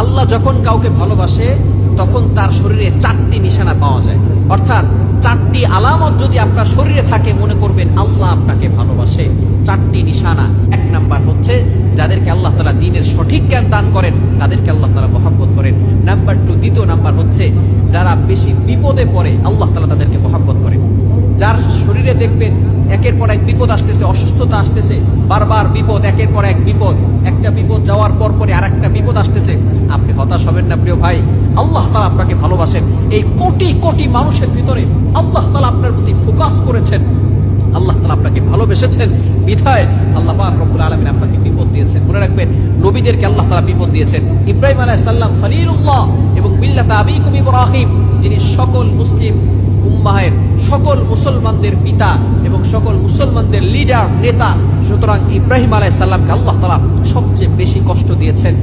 আল্লাহ যখন কাউকে ভালোবাসে তখন তার শরীরে 4টি নিশানা পাওয়া যায়, অর্থাৎ 4টি আলামত যদি আপনার শরীরে থাকে মনে করবেন আল্লাহ আপনাকে ভালোবাসে। 4টি নিশানা। 1 নাম্বার হচ্ছে যাদেরকে আল্লাহ তাআলা দ্বীনের সঠিক জ্ঞান দান করেন তাদেরকে আল্লাহ তাআলা মহব্বত করেন। নাম্বার 2, দ্বিতীয় নাম্বার হচ্ছে যারা বেশি বিপদে পড়ে আল্লাহ তাআলা তাদেরকে মহব্বত করেন। যার শরীরে দেখবেন একের পর এক বিপদ আসতেছে, অসুস্থতা আসতেছে, বারবার বিপদ, একের পর এক বিপদ, একটা বিপদ যাওয়ার পর পরে আরেকটা বিপদ আসতেছে, আপনি হতাশ হবেন না প্রিয় ভাই। আল্লাহ তাআলা আপনাকে ভালোবাসেন। এই কোটি কোটি মানুষের ভিতরে আল্লাহ তাআলা আপনার প্রতি ফোকাস করেছেন, আল্লাহ তাআলা আপনাকে ভালোবেসেছেন বিধায় আল্লাহ পাক রব্বুল আলামিন আপনাকে বিপদ দিয়েছেন। মনে রাখবেন নবীদেরকে আল্লাহ তাআলা বিপদ দিয়েছেন। ইব্রাহিম আলাইহিস সালাম খলিলুল্লাহ এবং মিল্লাত আবিকুম ইব্রাহিম, যিনি সকল মুসলিম উম্মাহের, সকল মুসলমানদের পিতা এবং সকল মুসলমানদের লিডার, নেতা। সুতরাং ইব্রাহিম আলাইহিস সালামকে আল্লাহ তাআলা সবচেয়ে বেশি কষ্ট দিয়েছেন